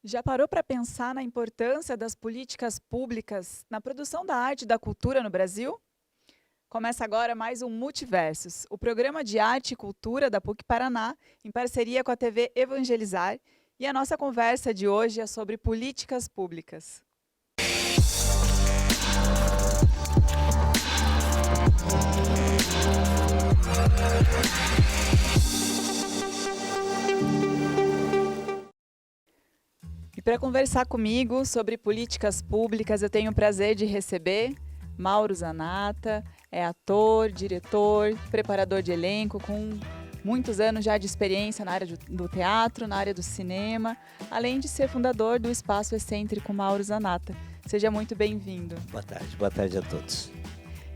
Já parou para pensar na importância das políticas públicas na produção da arte e da cultura no Brasil? Começa agora mais um Multiversos, o programa de arte e cultura da PUC Paraná, em parceria com a TV Evangelizar, e a nossa conversa de hoje é sobre políticas públicas. E para conversar comigo sobre políticas públicas, eu tenho o prazer de receber Mauro Zanata, é ator, diretor, preparador de elenco, com muitos anos já de experiência na área do teatro, na área do cinema, além de ser fundador do Espaço Excêntrico Mauro Zanata. Seja muito bem-vindo. Boa tarde a todos.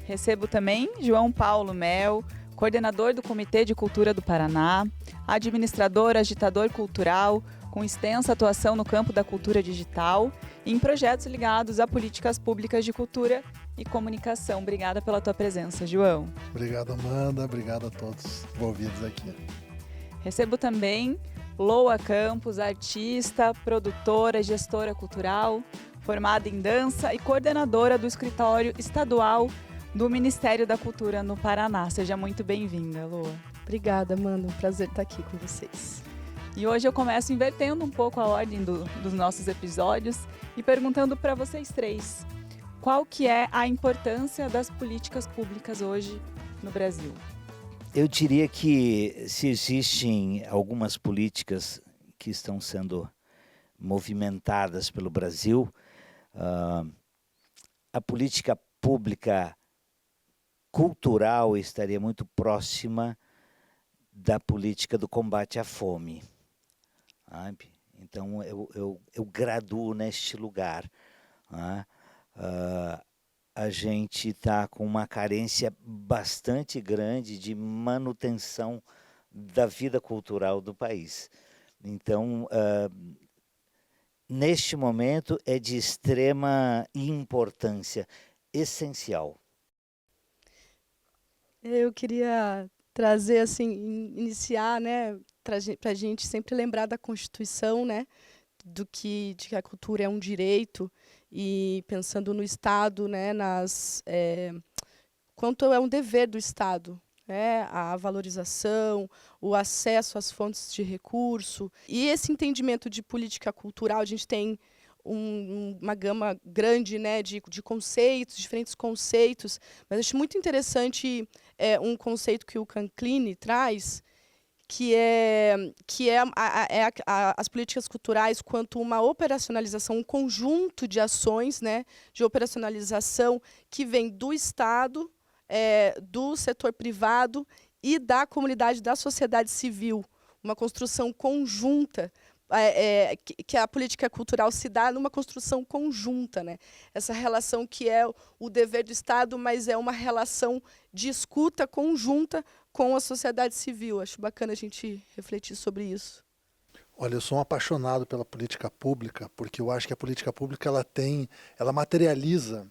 Recebo também João Paulo Mel, coordenador do Comitê de Cultura do Paraná, administrador, agitador cultural, com extensa atuação no campo da cultura digital e em projetos ligados a políticas públicas de cultura e comunicação. Obrigada pela tua presença, João. Obrigado, Amanda. Obrigado a todos envolvidos aqui. Recebo também Loa Campos, artista, produtora, gestora cultural, formada em dança e coordenadora do escritório estadual do Ministério da Cultura no Paraná. Seja muito bem-vinda, Loa. Obrigada, Amanda. Um prazer estar aqui com vocês. E hoje eu começo invertendo um pouco a ordem dos nossos episódios e perguntando para vocês três, qual que é a importância das políticas públicas hoje no Brasil? Eu diria que se existem algumas políticas que estão sendo movimentadas pelo Brasil, a política pública cultural estaria muito próxima da política do combate à fome. Sabe? Então, eu graduo neste lugar. A gente está com uma carência bastante grande de manutenção da vida cultural do país. Então, neste momento, é de extrema importância, essencial. Eu queria trazer, assim, iniciar, né, para a gente sempre lembrar da Constituição, né, de que a cultura é um direito, e pensando no Estado, né, quanto é um dever do Estado, né, a valorização, o acesso às fontes de recurso. E esse entendimento de política cultural, a gente tem uma gama grande, né, de conceitos, diferentes conceitos, mas acho muito interessante um conceito que o Canclini traz, que é as políticas culturais quanto uma operacionalização, um conjunto de ações, né, de operacionalização que vem do Estado, do setor privado e da comunidade, da sociedade civil, uma construção conjunta, que a política cultural se dá numa construção conjunta, né? Essa relação que é o dever do Estado, mas é uma relação de escuta conjunta com a sociedade civil. Acho bacana a gente refletir sobre isso. Olha, eu sou um apaixonado pela política pública, porque eu acho que a política pública ela materializa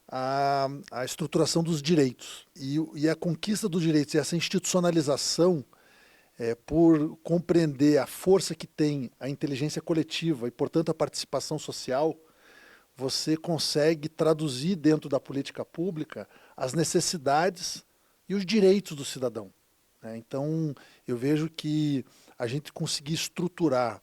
a estruturação dos direitos e a conquista dos direitos e essa institucionalização. Por compreender a força que tem a inteligência coletiva e, portanto, a participação social, você consegue traduzir dentro da política pública as necessidades e os direitos do cidadão. Então, eu vejo que a gente conseguir estruturar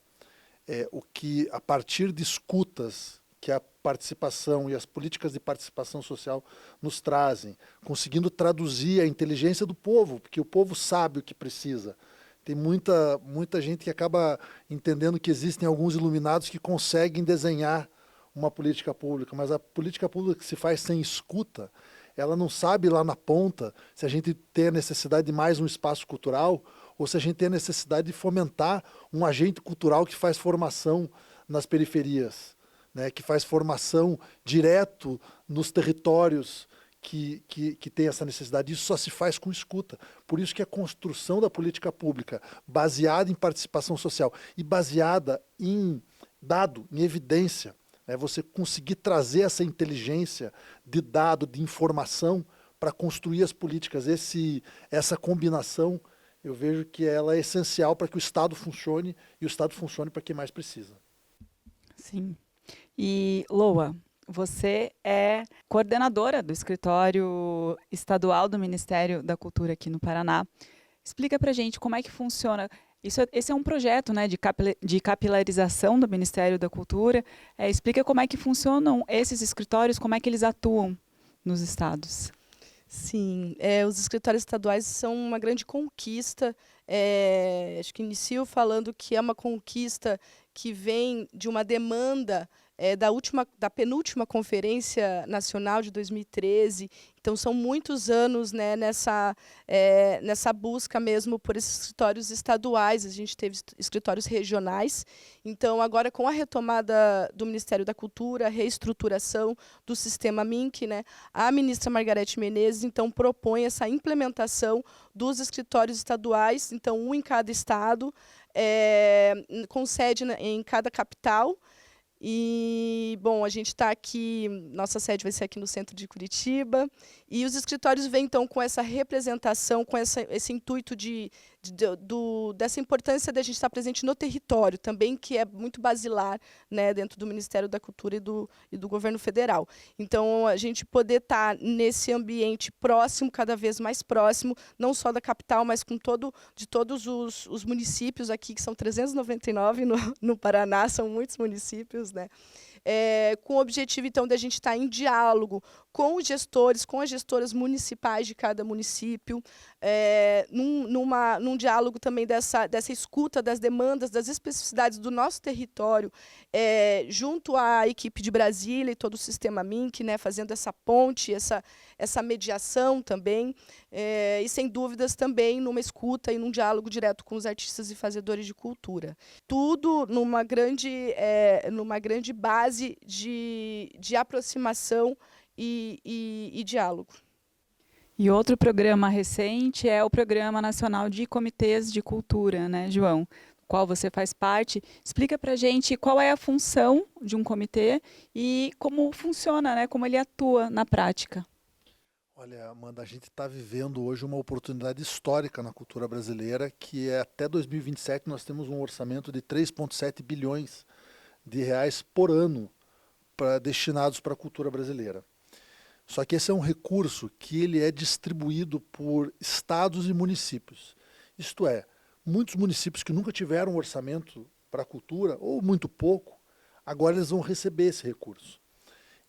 o que, a partir de escutas que a participação e as políticas de participação social nos trazem, conseguindo traduzir a inteligência do povo, porque o povo sabe o que precisa. Tem muita gente que acaba entendendo que existem alguns iluminados que conseguem desenhar uma política pública, mas a política pública que se faz sem escuta, ela não sabe lá na ponta se a gente tem a necessidade de mais um espaço cultural ou se a gente tem a necessidade de fomentar um agente cultural que faz formação nas periferias, né, que faz formação direto nos territórios que tem essa necessidade. Isso só se faz com escuta. Por isso que a construção da política pública, baseada em participação social e baseada em dado, em evidência, né, você conseguir trazer essa inteligência de dado, de informação, para construir as políticas. Essa combinação, eu vejo que ela é essencial para que o Estado funcione e o Estado funcione para quem mais precisa. Sim. E, Loa, você é coordenadora do escritório estadual do Ministério da Cultura aqui no Paraná. Explica pra gente como é que funciona. Esse é um projeto, né, de capilarização do Ministério da Cultura. Explica como é que funcionam esses escritórios, como é que eles atuam nos estados. Sim, os escritórios estaduais são uma grande conquista. Acho que inicio falando que é uma conquista que vem de uma demanda da penúltima Conferência Nacional de 2013. Então, são muitos anos, né, nessa busca mesmo por esses escritórios estaduais. A gente teve escritórios regionais. Então, agora, com a retomada do Ministério da Cultura, a reestruturação do sistema MINC, né, a ministra Margarete Menezes, então, propõe essa implementação dos escritórios estaduais, então, um em cada estado, com sede em cada capital. E, bom, a gente está aqui, nossa sede vai ser aqui no centro de Curitiba, e os escritórios vêm, então, com essa representação, com esse intuito dessa importância de a gente estar presente no território, também, que é muito basilar, né, dentro do Ministério da Cultura e do Governo Federal. Então, a gente poder estar nesse ambiente próximo, cada vez mais próximo, não só da capital, mas de todos os municípios aqui, que são 399 no Paraná, são muitos municípios, né? Com o objetivo, então, de a gente estar em diálogo com os gestores, com as gestoras municipais de cada município, num diálogo também dessa escuta das demandas, das especificidades do nosso território, junto à equipe de Brasília e todo o sistema MINC, né, fazendo essa ponte, essa mediação também, e, sem dúvidas, também numa escuta e num diálogo direto com os artistas e fazedores de cultura. Tudo numa grande base de aproximação e diálogo. E outro programa recente é o Programa Nacional de Comitês de Cultura, né, João? Do qual você faz parte. Explica pra gente qual é a função de um comitê e como funciona, né, como ele atua na prática. Olha, Amanda, a gente está vivendo hoje uma oportunidade histórica na cultura brasileira, que é até 2027 nós temos um orçamento de 3,7 bilhões de reais por ano destinados para a cultura brasileira. Só que esse é um recurso que ele é distribuído por estados e municípios. Isto é, muitos municípios que nunca tiveram um orçamento para a cultura, ou muito pouco, agora eles vão receber esse recurso.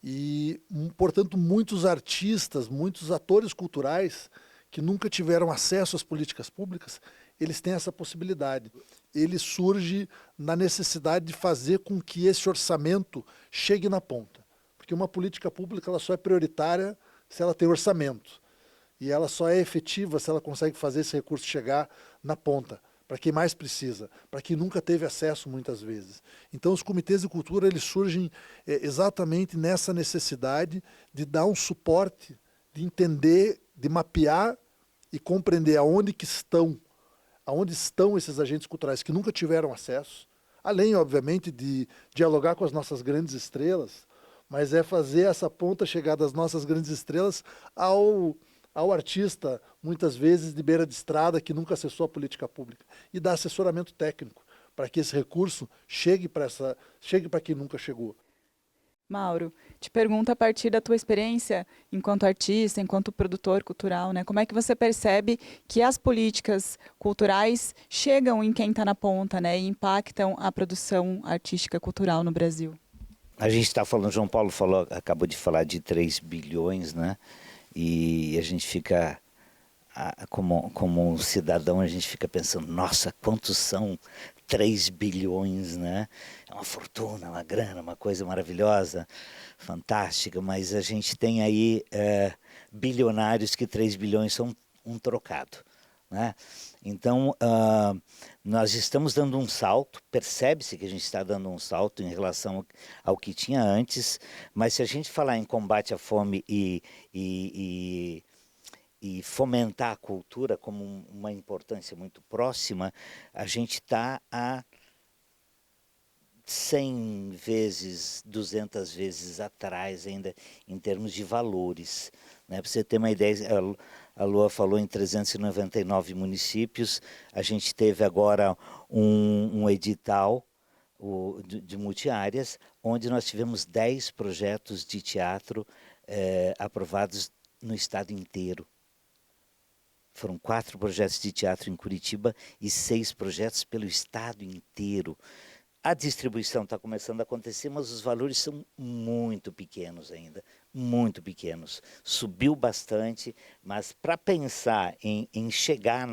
E, portanto, muitos artistas, muitos atores culturais que nunca tiveram acesso às políticas públicas, eles têm essa possibilidade. Ele surge na necessidade de fazer com que esse orçamento chegue na ponta. Porque uma política pública ela só é prioritária se ela tem orçamento. E ela só é efetiva se ela consegue fazer esse recurso chegar na ponta, para quem mais precisa, para quem nunca teve acesso muitas vezes. Então os comitês de cultura eles surgem exatamente nessa necessidade de dar um suporte, de entender, de mapear e compreender aonde estão esses agentes culturais que nunca tiveram acesso, além, obviamente, de dialogar com as nossas grandes estrelas, mas é fazer essa ponta chegar das nossas grandes estrelas ao artista, muitas vezes de beira de estrada, que nunca acessou a política pública, e dar assessoramento técnico para que esse recurso chegue para quem nunca chegou. Mauro, te pergunto a partir da tua experiência enquanto artista, enquanto produtor cultural, né? Como é que você percebe que as políticas culturais chegam em quem está na ponta, né? E impactam a produção artística cultural no Brasil? A gente está falando, João Paulo acabou de falar de 3 bilhões, né? E a gente fica, como cidadão, a gente fica pensando, nossa, quantos são 3 bilhões, né? É uma fortuna, uma grana, uma coisa maravilhosa, fantástica, mas a gente tem aí bilionários que 3 bilhões são um trocado, né? Então, nós estamos dando um salto, percebe-se que a gente está dando um salto em relação ao que tinha antes, mas se a gente falar em combate à fome e fomentar a cultura como uma importância muito próxima, a gente está a 100 vezes, 200 vezes atrás ainda em termos de valores, né? Para você ter uma ideia, a Lua falou em 399 municípios, a gente teve agora um edital, de multiáreas, onde nós tivemos 10 projetos de teatro aprovados no estado inteiro. Foram 4 projetos de teatro em Curitiba e 6 projetos pelo estado inteiro. A distribuição está começando a acontecer, mas os valores são muito pequenos ainda, muito pequenos. Subiu bastante, mas para pensar em chegar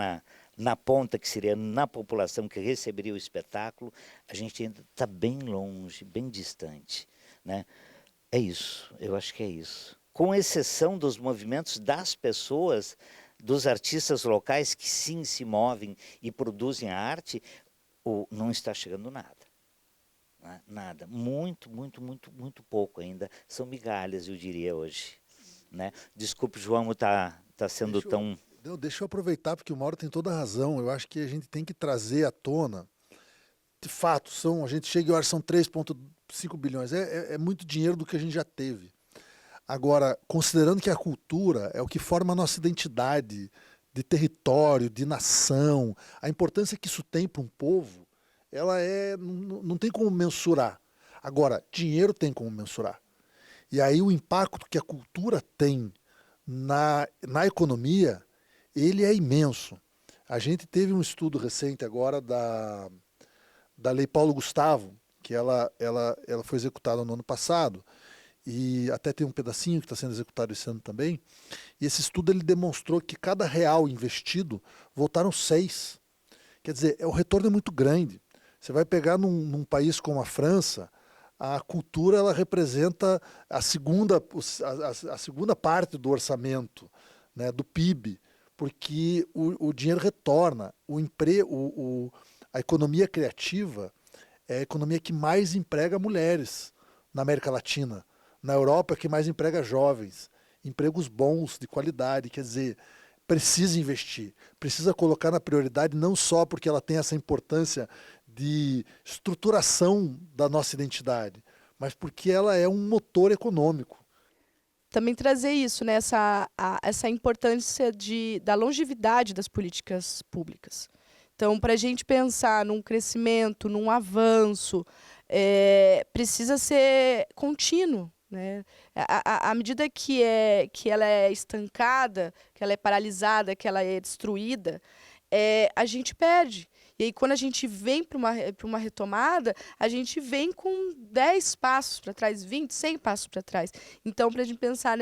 na ponta, que seria na população que receberia o espetáculo, a gente ainda está bem longe, bem distante, né? É isso, eu acho que é isso. Com exceção dos movimentos das pessoas, dos artistas locais que sim se movem e produzem a arte, não está chegando nada. Nada, muito pouco ainda, são migalhas, eu diria hoje, né? Desculpe, João, tá sendo tão... Deixa eu aproveitar, porque o Mauro tem toda a razão. Eu acho que a gente tem que trazer à tona, de fato, a gente chega, eu acho que são 3,5 bilhões, é muito dinheiro do que a gente já teve. Agora, considerando que a cultura é o que forma a nossa identidade de território, de nação, a importância que isso tem para um povo, ela não tem como mensurar. Agora, dinheiro tem como mensurar. E aí o impacto que a cultura tem na economia, ele é imenso. A gente teve um estudo recente agora da Lei Paulo Gustavo, que ela foi executada no ano passado, e até tem um pedacinho que está sendo executado esse ano também. E esse estudo ele demonstrou que cada real investido voltaram 6. Quer dizer, o retorno é muito grande. Você vai pegar num país como a França, a cultura ela representa a segunda parte do orçamento, né, do PIB, porque o dinheiro retorna. A economia criativa é a economia que mais emprega mulheres na América Latina. Na Europa, é que mais emprega jovens. Empregos bons, de qualidade. Quer dizer, precisa investir, precisa colocar na prioridade, não só porque ela tem essa importância de estruturação da nossa identidade, mas porque ela é um motor econômico. Também trazer isso, né? Essa importância da longevidade das políticas públicas. Então, para a gente pensar num crescimento, num avanço, precisa ser contínuo, né? À medida que ela é estancada, que ela é paralisada, que ela é destruída, a gente perde. E aí, quando a gente vem para uma retomada, a gente vem com 10 passos para trás, 20, 100 passos para trás. Então, para a gente pensar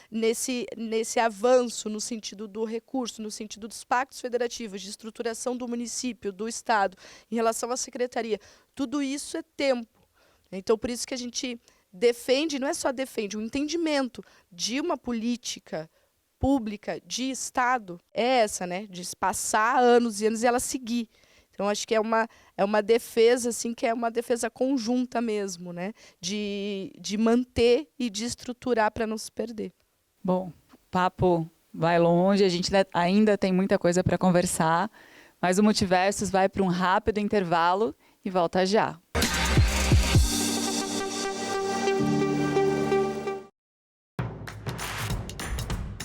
nesse avanço no sentido do recurso, no sentido dos pactos federativos, de estruturação do município, do Estado, em relação à secretaria, tudo isso é tempo. Então, por isso que a gente defende, não é só defende, o entendimento de uma política pública de Estado é essa, né? De passar anos e anos e ela seguir. Então, acho que é uma defesa, assim, que é uma defesa conjunta mesmo, né? De manter e de estruturar para não se perder. Bom, o papo vai longe, a gente ainda tem muita coisa para conversar, mas o Multiversos vai para um rápido intervalo e volta já.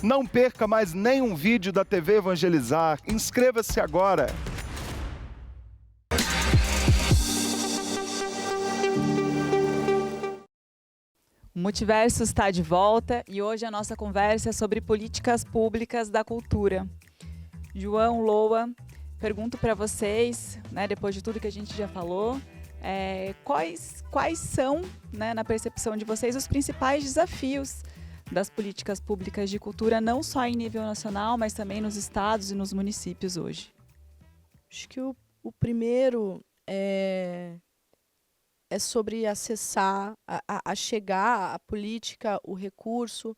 Não perca mais nenhum vídeo da TV Evangelizar. Inscreva-se agora. O Multiversos está de volta e hoje a nossa conversa é sobre políticas públicas da cultura. João, Loa, pergunto para vocês, né, depois de tudo que a gente já falou, quais são, né, na percepção de vocês, os principais desafios das políticas públicas de cultura, não só em nível nacional, mas também nos estados e nos municípios hoje? Acho que o primeiro é sobre acessar, a chegar a política, o recurso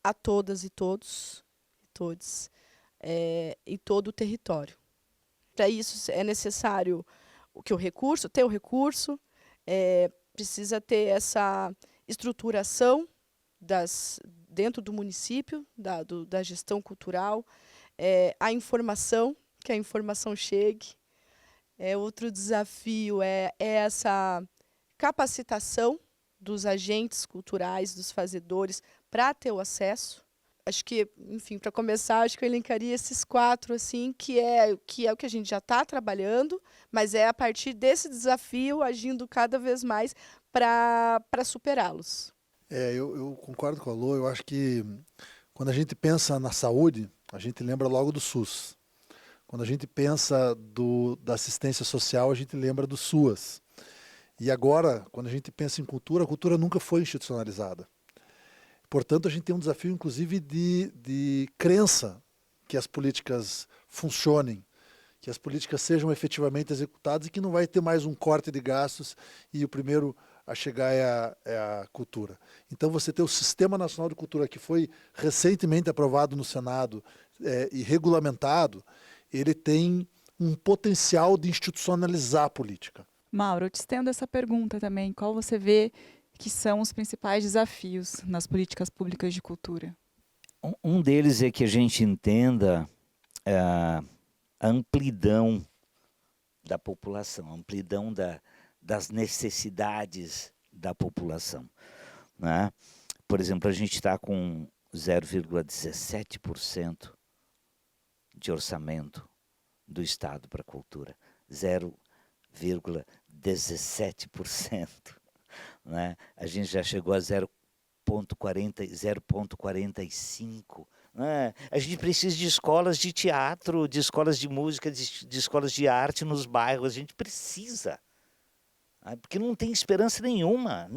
a todas e todos, em todo o território. Para isso é necessário ter o recurso, precisa ter essa estruturação dentro do município, da gestão cultural, a informação, que a informação chegue. Outro desafio é essa capacitação dos agentes culturais, dos fazedores, para ter o acesso. Acho que, enfim, para começar, acho que eu elencaria esses 4, assim, que é o que a gente já está trabalhando, mas é a partir desse desafio, agindo cada vez mais para superá-los. Eu concordo com a Lô. Eu acho que quando a gente pensa na saúde, a gente lembra logo do SUS. Quando a gente pensa da assistência social, a gente lembra do SUAS. E agora, quando a gente pensa em cultura, a cultura nunca foi institucionalizada. Portanto, a gente tem um desafio, inclusive, de crença que as políticas funcionem, que as políticas sejam efetivamente executadas e que não vai ter mais um corte de gastos e o primeiro a chegar é a cultura. Então, você ter o Sistema Nacional de Cultura, que foi recentemente aprovado no Senado e regulamentado, ele tem um potencial de institucionalizar a política. Mauro, eu te estendo essa pergunta também. Qual você vê que são os principais desafios nas políticas públicas de cultura? Um deles é que a gente entenda a amplidão da população, a amplidão das necessidades da população, né? Por exemplo, a gente está com 0,17% de orçamento do Estado para a cultura, 0,17%. Né? A gente já chegou a 0,45%. Né? A gente precisa de escolas de teatro, de escolas de música, de escolas de arte nos bairros. A gente precisa. Porque não tem esperança nenhuma.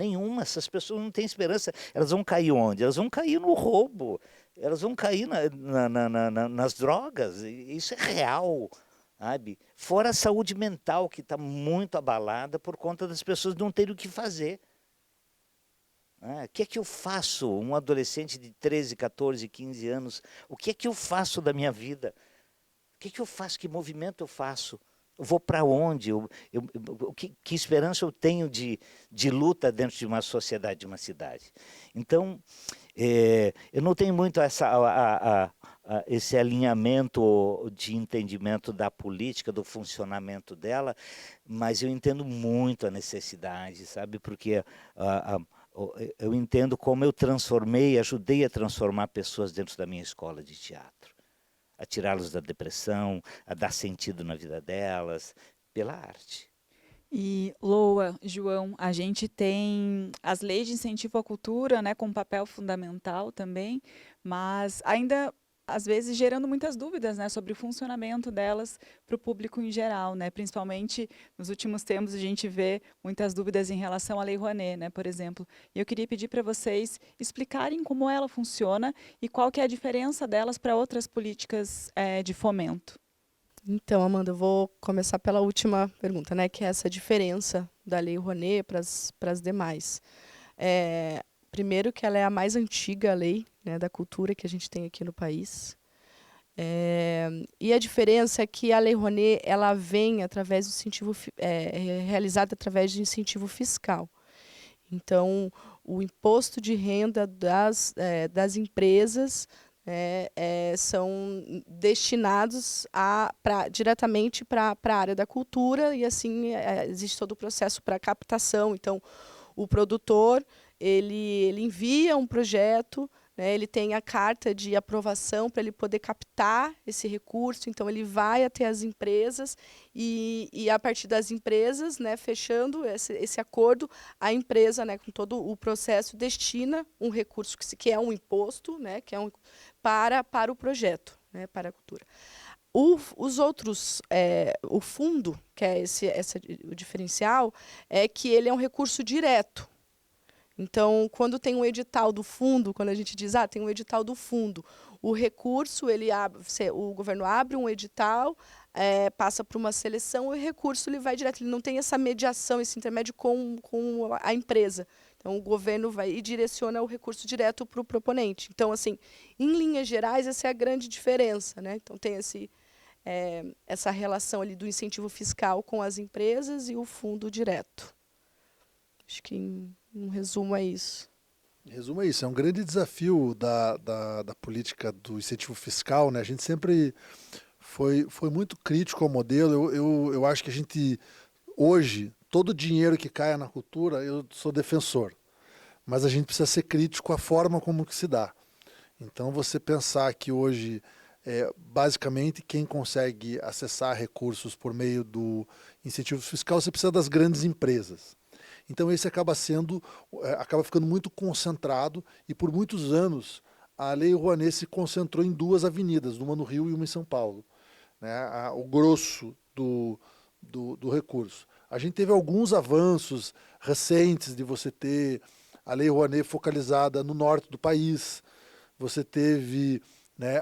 Essas pessoas não têm esperança. Elas vão cair onde? Elas vão cair no roubo. Elas vão cair nas drogas. Isso é real. Sabe? Fora a saúde mental, que está muito abalada por conta das pessoas não terem o que fazer. O que é que eu faço? Um adolescente de 13, 14, 15 anos, o que é que eu faço da minha vida? O que é que eu faço? Que movimento eu faço? Eu vou para onde? Que esperança eu tenho de luta dentro de uma sociedade, de uma cidade? Então, eu não tenho muito esse alinhamento de entendimento da política, do funcionamento dela, mas eu entendo muito a necessidade, sabe? Porque eu entendo como eu ajudei a transformar pessoas dentro da minha escola de teatro. A tirá-los da depressão, a dar sentido na vida delas, pela arte. E, Loa, João, a gente tem as leis de incentivo à cultura, né, com um papel fundamental também, mas ainda, às vezes, gerando muitas dúvidas, né, sobre o funcionamento delas para o público em geral, né, principalmente nos últimos tempos a gente vê muitas dúvidas em relação à Lei Rouanet, né, por exemplo. E eu queria pedir para vocês explicarem como ela funciona e qual que é a diferença delas para outras políticas de fomento. Então, Amanda, eu vou começar pela última pergunta, né, que é essa diferença da Lei Rouanet para as demais. Primeiro que ela é a mais antiga lei, né, da cultura que a gente tem aqui no país. E a diferença é que a Lei Rouanet ela vem através do incentivo, realizada através de incentivo fiscal. Então, o imposto de renda das empresas são destinados diretamente para a área da cultura e assim existe todo o processo para captação. Então, o produtor ele envia um projeto, né, ele tem a carta de aprovação para ele poder captar esse recurso, então ele vai até as empresas e a partir das empresas, né, fechando esse acordo, a empresa, né, com todo o processo, destina um recurso que é um imposto, né, que é para o projeto, né, para a cultura. Os outros, o fundo, que é o diferencial, é que ele é um recurso direto. Então, quando tem um edital do fundo, quando a gente diz, tem um edital do fundo, o recurso, o governo abre um edital, passa por uma seleção e o recurso ele vai direto, ele não tem essa mediação, esse intermédio com a empresa. Então, o governo vai e direciona o recurso direto para o proponente. Então, assim, em linhas gerais, essa é a grande diferença, né? Então, tem essa relação ali do incentivo fiscal com as empresas e o fundo direto. Acho que em resumo é isso. Em resumo é isso, é um grande desafio da política do incentivo fiscal, né? A gente sempre foi muito crítico ao modelo. Eu acho que a gente, hoje, todo o dinheiro que caia na cultura, eu sou defensor. Mas a gente precisa ser crítico à forma como que se dá. Então, você pensar que hoje, basicamente, quem consegue acessar recursos por meio do incentivo fiscal, você precisa das grandes empresas. Então, esse acaba ficando muito concentrado e, por muitos anos, a Lei Rouanet se concentrou em 2 avenidas, uma no Rio e uma em São Paulo, né? O grosso do recurso. A gente teve alguns avanços recentes de você ter a Lei Rouanet focalizada no norte do país. Você teve, né,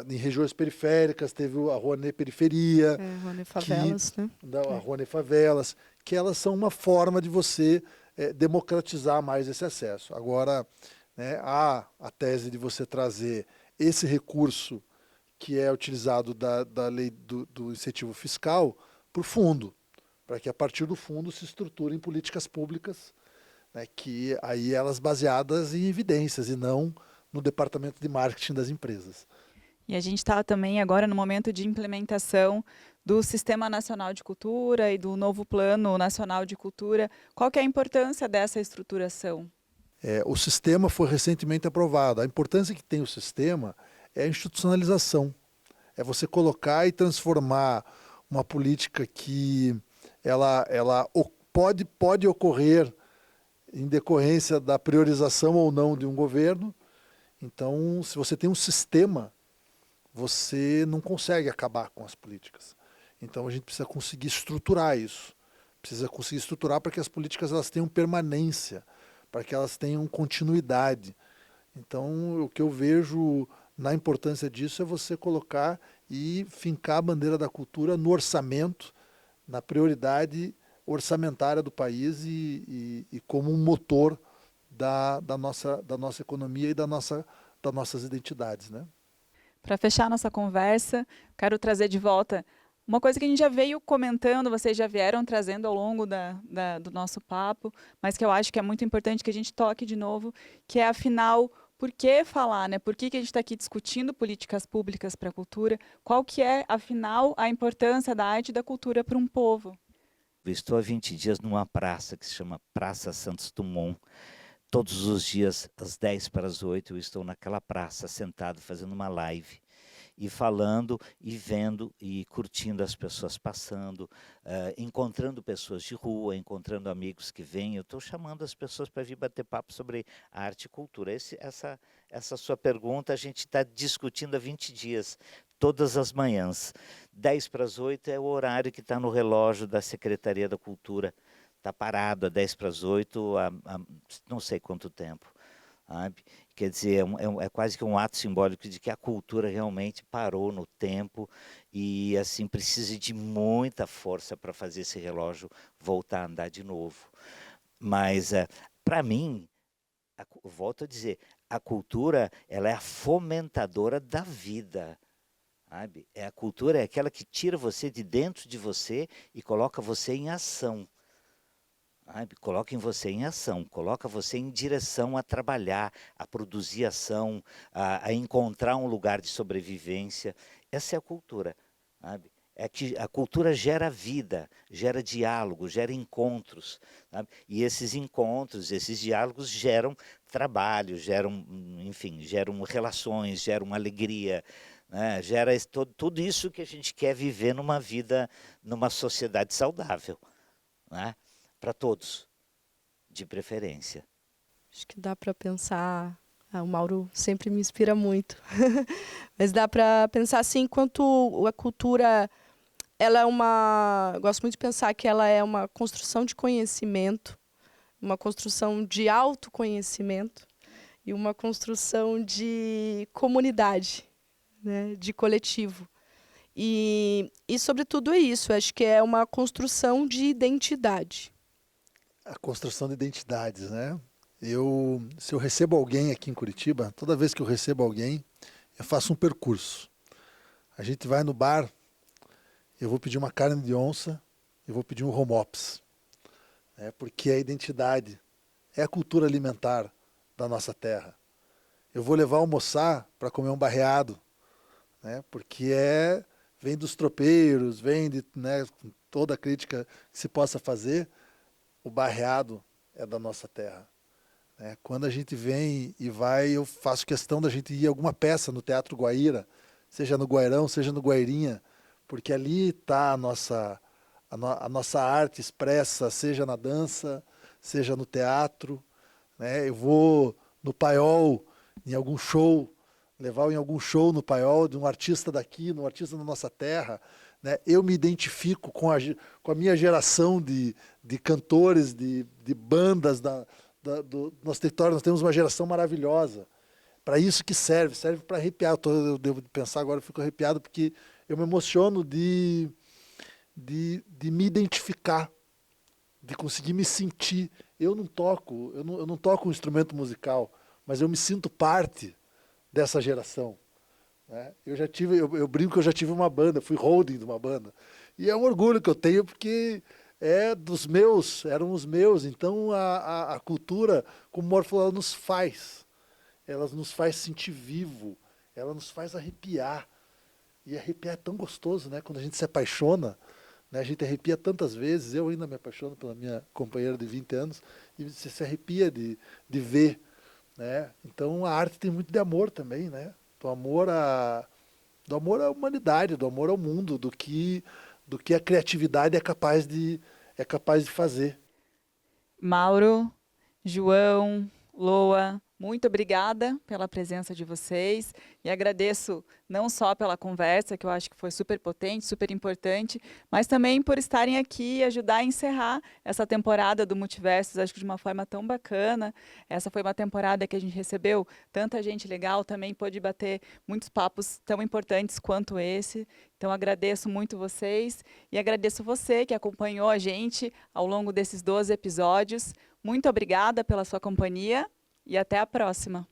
em regiões periféricas, teve a Rouanet Periferia, Rouanet Favelas, né? a Rouanet Favelas, que elas são uma forma de você democratizar mais esse acesso. Agora, né, há a tese de você trazer esse recurso que é utilizado da lei do incentivo fiscal para o fundo, para que a partir do fundo se estruturem políticas públicas, né, que aí elas baseadas em evidências e não no departamento de marketing das empresas. E a gente está também agora no momento de implementação do Sistema Nacional de Cultura e do novo Plano Nacional de Cultura. Qual que é a importância dessa estruturação? O sistema foi recentemente aprovado. A importância que tem o sistema é a institucionalização. É você colocar e transformar uma política que ela pode ocorrer em decorrência da priorização ou não de um governo. Então, se você tem um sistema, você não consegue acabar com as políticas. Então, a gente precisa conseguir estruturar isso. Precisa conseguir estruturar para que as políticas elas tenham permanência, para que elas tenham continuidade. Então, o que eu vejo na importância disso é você colocar e fincar a bandeira da cultura no orçamento, na prioridade orçamentária do país e como um motor da nossa economia e das nossas identidades, né? Para fechar nossa conversa, quero trazer de volta uma coisa que a gente já veio comentando, vocês já vieram trazendo ao longo do nosso papo, mas que eu acho que é muito importante que a gente toque de novo, que é, afinal, por que falar, né? Por que a gente está aqui discutindo políticas públicas para a cultura? Qual que é, afinal, a importância da arte e da cultura para um povo? Eu estou há 20 dias numa praça que se chama Praça Santos Dumont. Todos os dias, às 7:50, eu estou naquela praça, sentado, fazendo uma live. E falando, e vendo, e curtindo as pessoas passando, encontrando pessoas de rua, encontrando amigos que vêm. Eu estou chamando as pessoas para vir bater papo sobre arte e cultura. Essa sua pergunta a gente está discutindo há 20 dias, todas as manhãs. 7:50 é o horário que está no relógio da Secretaria da Cultura. Está parado a 7:50 há não sei quanto tempo. Sabe? Quer dizer, é quase que um ato simbólico de que a cultura realmente parou no tempo e assim precisa de muita força para fazer esse relógio voltar a andar de novo. Mas, para mim, volto a dizer, a cultura ela é a fomentadora da vida. Sabe? A cultura é aquela que tira você de dentro de você e coloca você em ação. Coloca você em ação, coloca você em direção a trabalhar, a produzir ação, a encontrar um lugar de sobrevivência. Essa é a cultura. Sabe? É que a cultura gera vida, gera diálogo, gera encontros. Sabe? E esses encontros, esses diálogos geram trabalho, enfim, geram relações, geram alegria. Né? Gera tudo isso que a gente quer viver numa vida, numa sociedade saudável. Né? Para todos, de preferência. Acho que dá para pensar. O Mauro sempre me inspira muito. Mas dá para pensar assim, enquanto a cultura, ela é eu gosto muito de pensar que ela é uma construção de conhecimento, uma construção de autoconhecimento e uma construção de comunidade, né, de coletivo. E sobretudo é isso, acho que é uma construção de identidade. A construção de identidades, né? Se eu recebo alguém aqui em Curitiba, toda vez que eu recebo alguém, eu faço um percurso. A gente vai no bar, eu vou pedir uma carne de onça, eu vou pedir um homops. Porque a identidade é a cultura alimentar da nossa terra. Eu vou levar almoçar para comer um barreado, né? Porque vem dos tropeiros, vem de, né, toda a crítica que se possa fazer. O barreado é da nossa terra. né? Quando a gente vem e vai, eu faço questão da gente ir a alguma peça no Teatro Guaíra, seja no Guairão, seja no Guairinha, porque ali está a nossa arte expressa, seja na dança, seja no teatro, né? Eu vou no Paiol, em algum show, levar em algum show no Paiol de um artista daqui, um artista da nossa terra, né? Eu me identifico com a minha geração de cantores, de bandas do nosso território. Nós temos uma geração maravilhosa. Para isso que serve para arrepiar. Eu devo pensar agora, eu fico arrepiado porque eu me emociono de me identificar, de conseguir me sentir. Eu não toco um instrumento musical, mas eu me sinto parte dessa geração, né? Eu brinco que eu já tive uma banda, fui holding de uma banda. E é um orgulho que eu tenho porque eram os meus. Então a cultura, como o Mauro falou, ela nos faz sentir vivo, ela nos faz arrepiar. E arrepiar é tão gostoso, né? Quando a gente se apaixona, né? A gente arrepia tantas vezes. Eu ainda me apaixono pela minha companheira de 20 anos e você se arrepia de ver, né? Então a arte tem muito de amor também, né? Do amor à humanidade, do amor ao mundo, do que a criatividade é capaz de fazer. Mauro, João, Loa, muito obrigada pela presença de vocês e agradeço não só pela conversa, que eu acho que foi super potente, super importante, mas também por estarem aqui e ajudar a encerrar essa temporada do Multiversos, acho que de uma forma tão bacana. Essa foi uma temporada que a gente recebeu tanta gente legal, também pôde bater muitos papos tão importantes quanto esse. Então agradeço muito vocês e agradeço você que acompanhou a gente ao longo desses 12 episódios. Muito obrigada pela sua companhia e até a próxima.